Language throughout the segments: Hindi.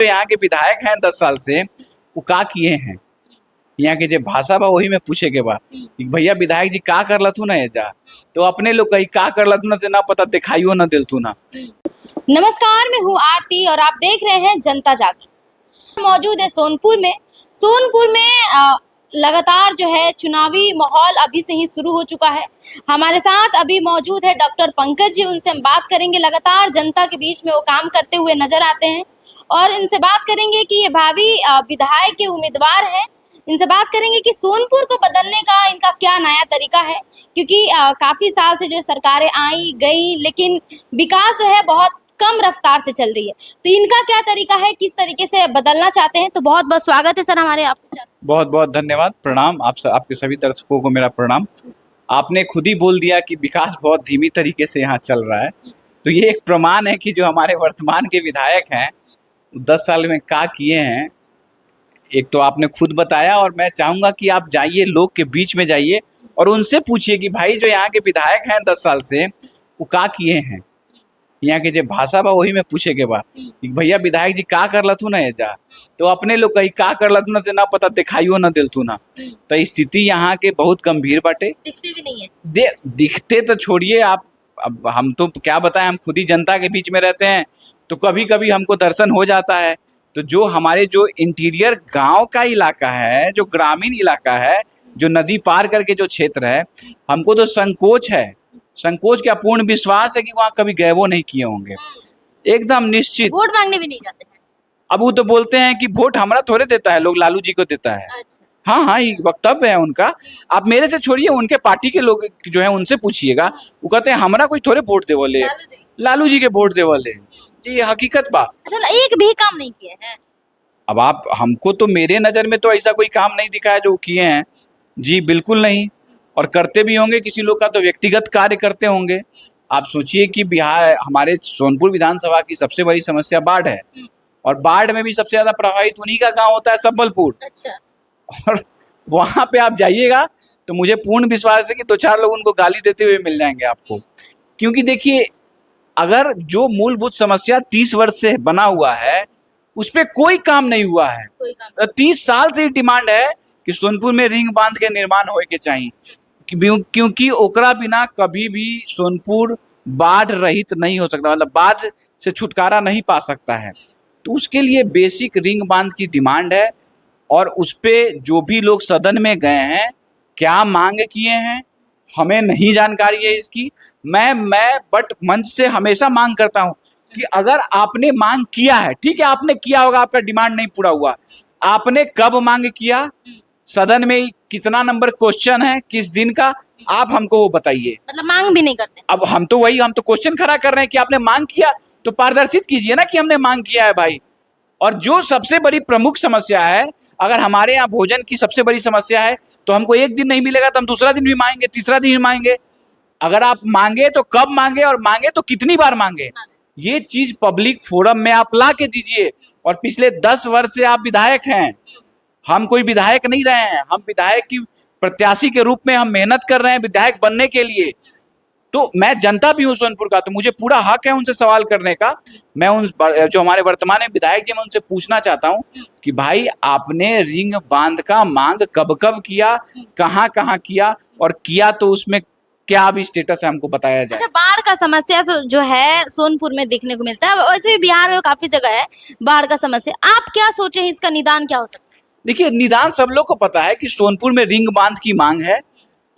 जो यहाँ के विधायक हैं 10 साल से, वो का किए हैं यहाँ के जो भाषा बा वही में पूछे के बा कि भैया विधायक जी का कर लथु ना जा, तो अपने लोग कही का कर लथु ना से ना पता दिखाइयो ना दिलथु ना। नमस्कार, मैं हूँ आरती और आप देख रहे हैं जनता जागरण। मौजूद है सोनपुर में। लगातार जो है चुनावी माहौल अभी से ही शुरू हो चुका है। हमारे साथ अभी मौजूद है डॉक्टर पंकज जी, उनसे हम बात करेंगे। लगातार जनता के बीच में वो काम करते हुए नजर आते हैं और इनसे बात करेंगे कि ये भावी विधायक के उम्मीदवार हैं। इनसे बात करेंगे कि सोनपुर को बदलने का इनका क्या नया तरीका है, क्योंकि काफी साल से जो सरकारें आई गई लेकिन विकास जो है बहुत कम रफ्तार से चल रही है। तो इनका क्या तरीका है, किस तरीके से बदलना चाहते हैं। तो बहुत बहुत स्वागत है सर हमारे आपको। बहुत बहुत धन्यवाद, प्रणाम आपके सभी दर्शकों को मेरा प्रणाम। आपने खुद ही बोल दिया कि विकास बहुत धीमी तरीके से यहाँ चल रहा है, तो ये एक प्रमाण है कि जो हमारे वर्तमान के विधायक हैं 10 साल में क्या किए हैं। एक तो आपने खुद बताया और मैं चाहूँगा कि आप जाइए, लोग के बीच में जाइए और उनसे पूछिए कि भाई जो यहाँ के विधायक हैं 10 साल से, वो क्या किए हैं यहाँ के जो भाषा बा वही में पूछे के बा कि भैया विधायक जी का कर लथु ना जा, तो अपने लोग कही का कर लथु ना से ना पता दिखाइयो ना दिलथु ना। तो स्थिति यहाँ के बहुत गंभीर बाटे। दिखते भी नहीं है। दिखते तो छोड़िए आप, अब हम तो क्या बताएं, हम खुद ही जनता के बीच में रहते हैं तो कभी कभी हमको दर्शन हो जाता है। तो जो हमारे जो इंटीरियर गांव का इलाका है, जो ग्रामीण इलाका है, जो नदी पार करके जो क्षेत्र है, हमको तो संकोच क्या पूर्ण विश्वास है कि वहाँ कभी गए वो नहीं किए होंगे, एकदम निश्चित। वोट मांगने भी नहीं जाते हैं। अब वो तो बोलते हैं कि वोट हमारा थोड़े देता है, लोग लालू जी को देता है। अच्छा। हाँ, ये वक्तव्य है उनका। आप मेरे से छोड़िए, उनके पार्टी के लोग जो है उनसे पूछिएगा, वो कहते हैं हमारा कोई थोड़े वोट दे वाले, लालू जी के वोट दे वाले जी, ये हकीकत बा। अच्छा, एक भी काम नहीं किए हैं। अब आप हमको तो, मेरे नजर में तो ऐसा कोई काम नहीं दिखा है जो किए हैं जी, बिल्कुल नहीं। और करते भी होंगे, किसी लोग का तो व्यक्तिगत कार्य करते होंगे। आप सोचिए कि बिहार, हमारे सोनपुर विधानसभा की सबसे बड़ी समस्या बाढ़ है और बाढ़ में भी सबसे ज्यादा प्रभावित उन्हीं का गांव होता है, सबलपुर। अच्छा। और वहां पे आप जाइएगा तो मुझे पूर्ण विश्वास है कि 2-4 लोग उनको गाली देते हुए मिल जाएंगे आपको। क्योंकि देखिए, अगर जो मूलभूत समस्या 30 वर्ष से बना हुआ है उस पर कोई काम नहीं हुआ है, 30 साल से डिमांड है कि सोनपुर में रिंग बांध के निर्माण होए के चाहिए, क्योंकि ओकरा बिना कभी भी सोनपुर बाढ़ रहित नहीं हो सकता, मतलब बाढ़ से छुटकारा नहीं पा सकता है। तो उसके लिए बेसिक रिंग बांध की डिमांड है और उस पे जो भी लोग सदन में गए हैं, क्या मांग किए हैं, हमें नहीं जानकारी है इसकी। मैं बट मंच से हमेशा मांग करता हूं कि अगर आपने मांग किया है, ठीक है, आपने किया होगा, आपका डिमांड नहीं पूरा हुआ, आपने कब मांग किया, सदन में कितना नंबर क्वेश्चन है, किस दिन का, आप हमको वो बताइए। मतलब मांग भी नहीं करते। अब हम तो क्वेश्चन खड़ा कर रहे हैं कि आपने मांग किया तो पारदर्शित कीजिए ना कि हमने मांग किया है भाई। और जो सबसे बड़ी प्रमुख समस्या है, अगर हमारे यहाँ भोजन की सबसे बड़ी समस्या है तो हमको एक दिन नहीं मिलेगा तो हम दूसरा दिन भी मांगेंगे, तीसरा दिन भी मांगेंगे। अगर आप मांगे तो कब मांगे और मांगे तो कितनी बार मांगे, ये चीज पब्लिक फोरम में आप ला के दीजिए। और पिछले 10 वर्ष से आप विधायक हैं, हम कोई विधायक नहीं रहे हैं, हम विधायक की प्रत्याशी के रूप में हम मेहनत कर रहे हैं विधायक बनने के लिए। तो मैं जनता भी हूँ सोनपुर का, तो मुझे पूरा हक है उनसे सवाल करने का। मैं उन जो हमारे वर्तमान विधायक जी, मैं उनसे पूछना चाहता हूँ कि भाई आपने रिंग बांध का मांग कब कब किया, कहाँ कहाँ किया, और किया तो उसमें क्या अभी स्टेटस है, हमको बताया जाए। अच्छा, बाढ़ का समस्या तो जो है सोनपुर में देखने को मिलता है, वैसे भी बिहार में काफी जगह है बाढ़ का समस्या। आप क्या सोचे, इसका निदान क्या हो सकता है? देखिए, निदान सब लोग को पता है कि सोनपुर में रिंग बांध की मांग है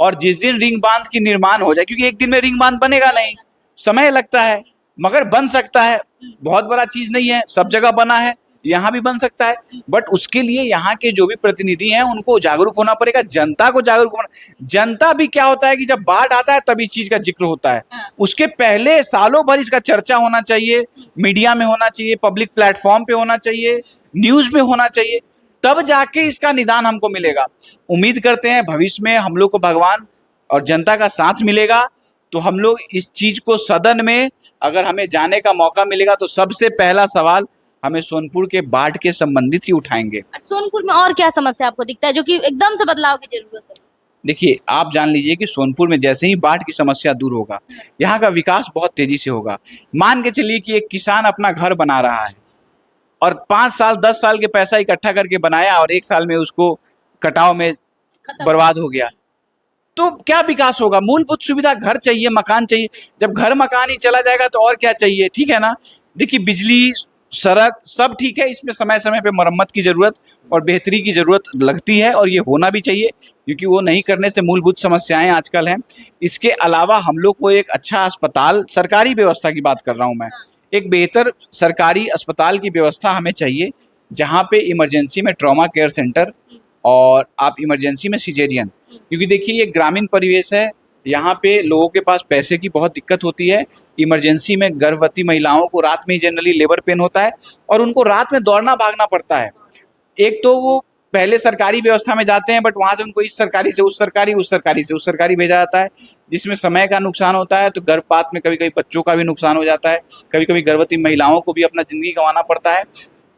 और जिस दिन रिंग बांध की निर्माण हो जाए, क्योंकि एक दिन में रिंग बांध बनेगा नहीं, समय लगता है, मगर बन सकता है, बहुत बड़ा चीज नहीं है, सब जगह बना है, यहाँ भी बन सकता है। बट उसके लिए यहाँ के जो भी प्रतिनिधि हैं उनको जागरूक होना पड़ेगा, जनता को जागरूक होना। जनता भी क्या होता है कि जब बाढ़ आता है तब इस चीज का जिक्र होता है, उसके पहले सालों भर इसका चर्चा होना चाहिए, मीडिया में होना चाहिए, पब्लिक प्लेटफॉर्म पे होना चाहिए, न्यूज में होना चाहिए, तब जाके इसका निदान हमको मिलेगा। उम्मीद करते हैं भविष्य में हम लोग को भगवान और जनता का साथ मिलेगा, तो हम लोग इस चीज को सदन में अगर हमें जाने का मौका मिलेगा तो सबसे पहला सवाल हमें सोनपुर के बाढ़ के संबंधित ही उठाएंगे। सोनपुर में और क्या समस्या आपको दिखता है जो कि एकदम से बदलाव की जरूरत है? देखिए, आप जान लीजिए कि सोनपुर में जैसे ही बाढ़ की समस्या दूर होगा, यहाँ का विकास बहुत तेजी से होगा। मान के चलिए कि एक किसान अपना घर बना रहा है और 5 साल 10 साल के पैसा इकट्ठा करके बनाया और 1 साल में उसको कटाव में बर्बाद हो गया, तो क्या विकास होगा? मूलभूत सुविधा, घर चाहिए, मकान चाहिए। जब घर मकान ही चला जाएगा तो और क्या चाहिए? ठीक है ना। देखिए, बिजली, सड़क सब ठीक है, इसमें समय समय पे मरम्मत की जरूरत और बेहतरी की जरूरत लगती है और ये होना भी चाहिए, क्योंकि वो नहीं करने से मूलभूत समस्याएं आजकल हैं। इसके अलावा हम लोग को एक अच्छा अस्पताल, सरकारी व्यवस्था की बात कर रहा हूं मैं, एक बेहतर सरकारी अस्पताल की व्यवस्था हमें चाहिए, जहाँ पे इमरजेंसी में ट्रॉमा केयर सेंटर और आप इमरजेंसी में सिजेरियन, क्योंकि देखिए ये ग्रामीण परिवेश है, यहाँ पे लोगों के पास पैसे की बहुत दिक्कत होती है। इमरजेंसी में गर्भवती महिलाओं को रात में ही जनरली लेबर पेन होता है और उनको रात में दौड़ना भागना पड़ता है। एक तो वो पहले सरकारी व्यवस्था में जाते हैं, बट वहाँ से उनको इस सरकारी से उस सरकारी, उस सरकारी से उस सरकारी भेजा जाता है, जिसमें समय का नुकसान होता है। तो गर्भपात में कभी कभी बच्चों का भी नुकसान हो जाता है, कभी कभी गर्भवती महिलाओं को भी अपना जिंदगी गंवाना पड़ता है।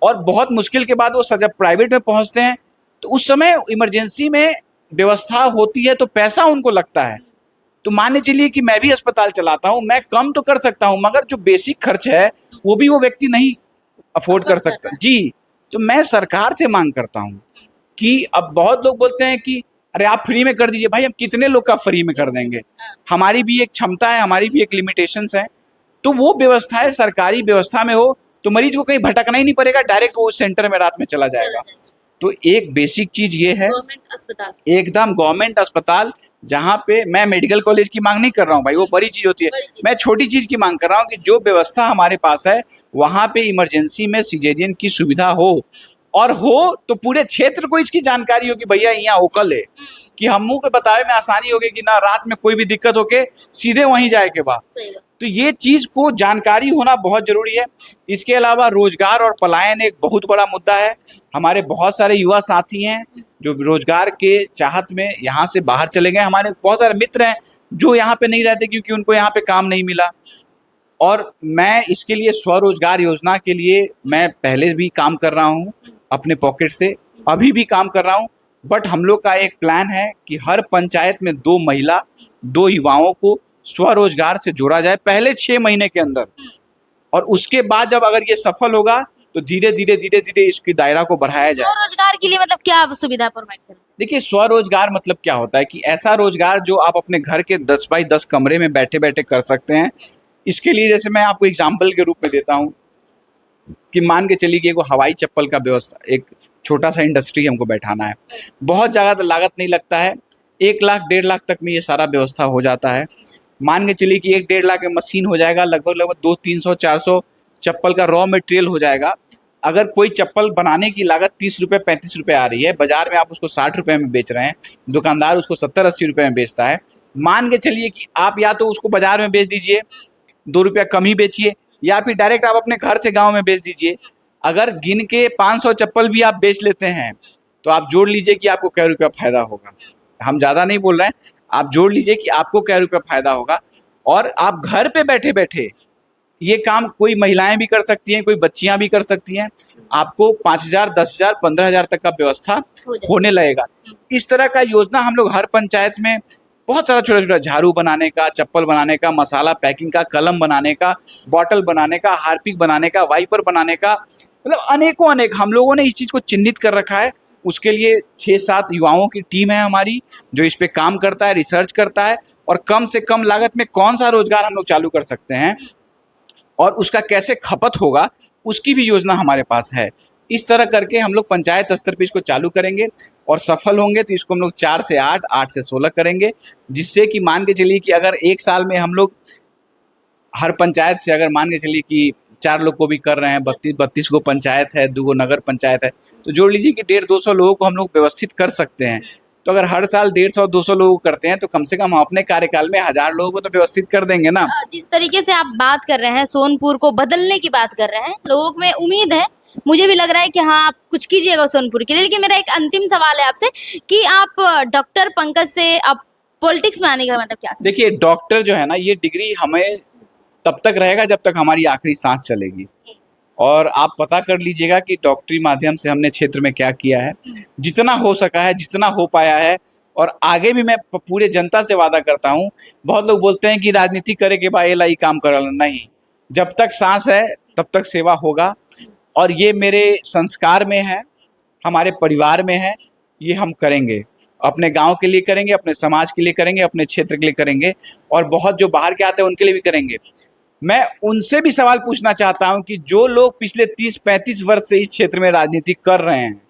और बहुत मुश्किल के बाद वो जब प्राइवेट में पहुँचते हैं तो उस समय इमरजेंसी में व्यवस्था होती है तो पैसा उनको लगता है। तो मान चलिए कि मैं भी अस्पताल चलाता हूँ, मैं कम तो कर सकता हूँ, मगर जो बेसिक खर्च है वो भी वो व्यक्ति नहीं अफोर्ड कर सकता जी। तो मैं सरकार से मांग करता हूँ कि अब बहुत लोग बोलते हैं कि अरे आप फ्री में कर दीजिए। भाई, हम कितने लोग का फ्री में कर देंगे? हमारी भी एक क्षमता है, हमारी भी एक लिमिटेशंस है। तो वो व्यवस्थाएं सरकारी व्यवस्था में हो तो मरीज को कहीं भटकना ही नहीं पड़ेगा, डायरेक्ट वो उस सेंटर में रात में चला जाएगा। तो एक बेसिक चीज ये है, एकदम गवर्नमेंट अस्पताल, जहाँ पे मैं मेडिकल कॉलेज की मांग नहीं कर रहा हूँ भाई, वो बड़ी चीज होती है। मैं छोटी चीज की मांग कर रहा हूँ कि जो व्यवस्था हमारे पास है वहाँ पे इमरजेंसी में सिजेरियन की सुविधा हो, और हो तो पूरे क्षेत्र को इसकी जानकारी हो कि भैया यहाँ ओकल है, कि हम मुंह के बतावे में आसानी होगी कि ना रात में कोई भी दिक्कत होके सीधे वहीं जाए के बाद। तो ये चीज को जानकारी होना बहुत जरूरी है। इसके अलावा रोजगार और पलायन एक बहुत बड़ा मुद्दा है। हमारे बहुत सारे युवा साथी हैं जो रोजगार के चाहत में यहाँ से बाहर चले गए। हमारे बहुत सारे मित्र हैं जो यहाँ पे नहीं रहते क्योंकि उनको यहाँ पे काम नहीं मिला। और मैं इसके लिए स्वरोजगार योजना के लिए मैं पहले भी काम कर रहा हूँ अपने पॉकेट से, अभी भी काम कर रहा हूँ। बट हम लोग का एक प्लान है कि हर पंचायत में 2 महिला 2 युवाओं को स्वरोजगार से जोड़ा जाए पहले 6 महीने के अंदर, और उसके बाद जब अगर ये सफल होगा तो धीरे धीरे इसकी दायरा को बढ़ाया जाए। स्वरोजगार के लिए मतलब क्या सुविधा प्रोवाइड करें? देखिए, स्वरोजगार मतलब क्या होता है कि ऐसा रोजगार जो आप अपने घर के 10 बाई 10 कमरे में बैठे बैठे कर सकते हैं। इसके लिए जैसे मैं आपको एग्जाम्पल के रूप में देता हूँ कि मान के चलिए कि एक हवाई चप्पल का व्यवस्था, एक छोटा सा इंडस्ट्री हमको बैठाना है, बहुत ज़्यादा लागत नहीं लगता है, 1 लाख 1.5 लाख तक में ये सारा व्यवस्था हो जाता है। मान के चलिए कि 1-1.5 लाख में मशीन हो जाएगा, लगभग 200-300-400 चप्पल का रॉ मटेरियल हो जाएगा। अगर कोई चप्पल बनाने की लागत 30 रुपये 35 रुपये आ रही है, बाजार में आप उसको 60 रुपये में बेच रहे हैं, दुकानदार उसको 70-80 रुपये में बेचता है। मान के चलिए कि आप या तो उसको बाजार में बेच दीजिए, 2 रुपया कम ही बेचिए, या फिर डायरेक्ट आप अपने घर से गाँव में बेच दीजिए। अगर गिन के 500 चप्पल भी आप बेच लेते हैं तो आप जोड़ लीजिए कि आपको क्या रुपया फायदा होगा। हम ज़्यादा नहीं बोल रहे हैं, आप जोड़ लीजिए कि आपको क्या रुपया फायदा होगा। और आप घर पे बैठे बैठे ये काम कोई महिलाएं भी कर सकती हैं, कोई बच्चियां भी कर सकती हैं। आपको 5,000, 10,000, 15,000 तक का व्यवस्था होने लगेगा। इस तरह का योजना हम लोग हर पंचायत में, बहुत सारा छोटा छोटा झाड़ू बनाने का, चप्पल बनाने का, मसाला पैकिंग का, कलम बनाने का, बॉटल बनाने का, हार्पिक बनाने का, वाइपर बनाने का, मतलब अनेकों अनेक हम लोगों ने इस चीज़ को चिन्हित कर रखा है। उसके लिए 6-7 युवाओं की टीम है हमारी जो इस पे काम करता है, रिसर्च करता है, और कम से कम लागत में कौन सा रोजगार हम लोग चालू कर सकते हैं और उसका कैसे खपत होगा उसकी भी योजना हमारे पास है। इस तरह करके हम लोग पंचायत स्तर पर इसको चालू करेंगे और सफल होंगे तो इसको हम लोग 4 से 8, 8 से 16 करेंगे, जिससे कि मान के चलिए कि अगर 1 साल में हम लोग हर पंचायत से, अगर मान के चलिए कि 4 लोग को भी कर रहे हैं, 32 को पंचायत है, 2 नगर पंचायत है, तो जोड़ लीजिए कि 150-200 लोगों को हम लोग व्यवस्थित कर सकते हैं। तो अगर हर साल 150-200 लोगों को करते हैं तो कम से कम हम अपने कार्यकाल में 1000 लोगों को तो व्यवस्थित कर देंगे ना। जिस तरीके से आप बात कर रहे हैं, सोनपुर को बदलने की बात कर रहे हैं, लोगों में उम्मीद है, मुझे भी लग रहा है कि हाँ आप कुछ कीजिएगा सोनपुर के लिए। लेकिन मेरा एक अंतिम सवाल है आपसे कि आप डॉक्टर पंकज से आप पॉलिटिक्स में आने का मतलब क्या? देखिए, डॉक्टर जो है ना, ये डिग्री हमें तब तक रहेगा जब तक हमारी आखिरी सांस चलेगी। और आप पता कर लीजिएगा कि डॉक्टरी माध्यम से हमने क्षेत्र में क्या किया है, जितना हो सका है, जितना हो पाया है, और आगे भी मैं पूरे जनता से वादा करता हूँ। बहुत लोग बोलते हैं कि राजनीति करे के बाद एला ही काम कर, नहीं, जब तक सांस है तब तक सेवा होगा। और ये मेरे संस्कार में है, हमारे परिवार में है, ये हम करेंगे। अपने गांव के लिए करेंगे, अपने समाज के लिए करेंगे, अपने क्षेत्र के लिए करेंगे, और बहुत जो बाहर के आते हैं उनके लिए भी करेंगे। मैं उनसे भी सवाल पूछना चाहता हूं कि जो लोग पिछले 30-35 वर्ष से इस क्षेत्र में राजनीति कर रहे हैं,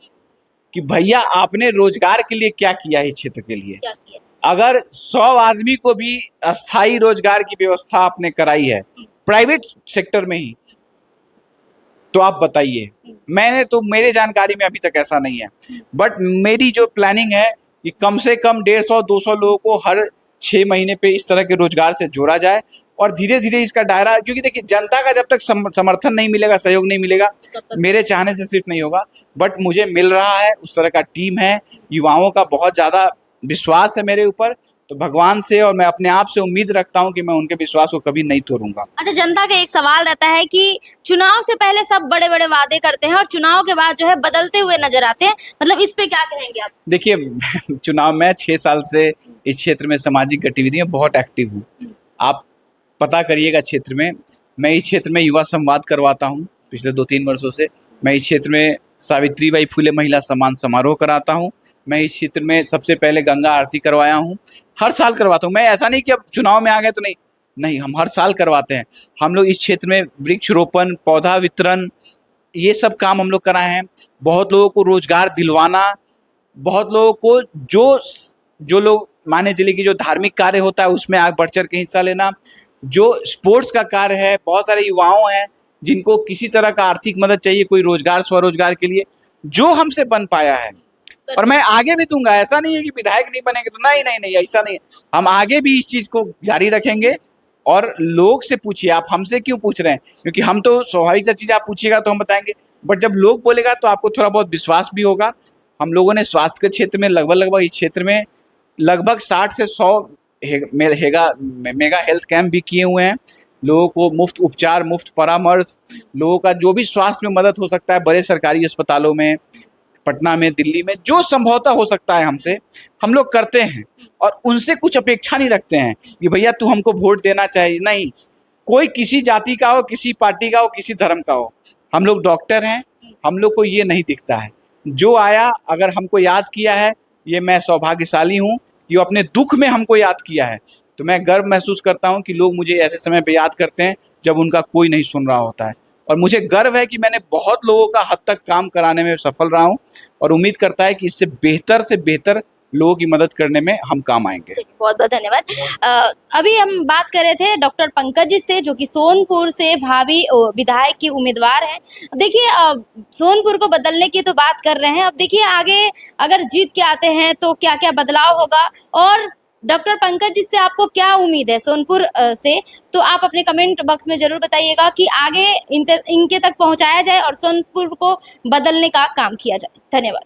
कि भैया आपने रोजगार के लिए क्या किया है इस क्षेत्र के लिए? क्या किया? अगर 100 आदमी को भी अस्थाई रोजगार की व्यवस्था आपने कराई है प्राइवेट सेक्टर में ही, तो आप बताइए। मैंने तो, मेरे जानकारी में अभी तक ऐसा नहीं है, बट मेरी जो प्लानिंग है कि कम से कम 150-200 लोगों को हर 6 महीने पे इस तरह के रोजगार से जोड़ा जाए, और धीरे धीरे इसका दायरा, क्योंकि देखिए जनता का जब तक समर्थन नहीं मिलेगा, सहयोग नहीं मिलेगा, मेरे चाहने से सिर्फ नहीं होगा, बट मुझे मिल रहा है, उस तरह का टीम है, युवाओं का बहुत ज़्यादा विश्वास है मेरे ऊपर, तो भगवान से और मैं अपने आप से उम्मीद रखता हूं कि मैं उनके विश्वास को कभी नहीं तोड़ूंगा। अच्छा, जनता का एक सवाल रहता है कि चुनाव से पहले सब बड़े बड़े वादे करते हैं और चुनाव के बाद जो है बदलते हुए नजर आते हैं, मतलब इस पे क्या कहेंगे आप? देखिए चुनाव में 6 साल से इस क्षेत्र में सामाजिक गतिविधियां बहुत एक्टिव हूँ। आप पता करिएगा क्षेत्र में, मैं इस क्षेत्र में युवा संवाद करवाता हूँ पिछले 2-3 वर्षों से। मैं इस क्षेत्र में सावित्रीबाई फुले महिला सम्मान समारोह कराता हूँ। मैं इस क्षेत्र में सबसे पहले गंगा आरती करवाया हूँ, हर साल करवाता हूँ। मैं ऐसा नहीं कि अब चुनाव में आ गए तो नहीं, हम हर साल करवाते हैं। हम लोग इस क्षेत्र में वृक्षरोपण, पौधा वितरण, ये सब काम हम लोग कराए हैं। बहुत लोगों को रोजगार दिलवाना, बहुत लोगों को जो लोग माने चलिए कि जो धार्मिक कार्य होता है उसमें आग बढ़ चढ़ के हिस्सा लेना, जो स्पोर्ट्स का कार्य है, बहुत सारे युवाओं हैं जिनको किसी तरह का आर्थिक मदद चाहिए, कोई रोजगार, स्वरोजगार के लिए, जो हमसे बन पाया है, और मैं आगे भी दूंगा। ऐसा नहीं है कि विधायक नहीं बनेंगे तो नहीं, ऐसा नहीं है। हम आगे भी इस चीज को जारी रखेंगे। और लोग से पूछिए, आप हमसे क्यों पूछ रहे हैं? क्योंकि हम तो स्वाभाविक चीज आप पूछिएगा तो हम बताएंगे, बट जब लोग बोलेगा तो आपको थोड़ा बहुत विश्वास भी होगा। हम लोगों ने स्वास्थ्य के क्षेत्र में लगभग इस क्षेत्र में लगभग 60 से 100 मेगा हेल्थ कैंप भी किए हुए हैं। लोगों को मुफ्त उपचार, मुफ्त परामर्श, लोगों का जो भी स्वास्थ्य में मदद हो सकता है बड़े सरकारी अस्पतालों में, पटना में, दिल्ली में, जो संभवतः हो सकता है हमसे, हम लोग करते हैं। और उनसे कुछ अपेक्षा नहीं रखते हैं कि भैया तू हमको वोट देना चाहिए। नहीं, कोई किसी जाति का हो, किसी पार्टी का हो, किसी धर्म का हो, हम लोग डॉक्टर हैं, हम लोग को ये नहीं दिखता है। जो आया, अगर हमको याद किया है, ये मैं सौभाग्यशाली हूँ कि वो अपने दुख में हमको याद किया है। तो मैं गर्व महसूस करता हूँ कि लोग मुझे ऐसे समय पे याद करते हैं जब उनका कोई नहीं सुन रहा होता है। और मुझे गर्व है कि मैंने बहुत लोगों का हद तक काम कराने में सफल रहा हूँ, और उम्मीद करता है कि इससे बेहतर लोगों की मदद करने में हम काम आएंगे। बहुत बहुत धन्यवाद। अभी हम बात कर रहे थे डॉक्टर पंकज जी से, जो कि सोनपुर से भावी विधायक की उम्मीदवार हैं। देखिए, सोनपुर को बदलने की तो बात कर रहे हैं, अब देखिए आगे अगर जीत के आते हैं तो क्या क्या बदलाव होगा, और डॉक्टर पंकज जी से आपको क्या उम्मीद है सोनपुर से, तो आप अपने कमेंट बॉक्स में जरूर बताइएगा कि आगे इनके तक पहुंचाया जाए और सोनपुर को बदलने का काम किया जाए। धन्यवाद।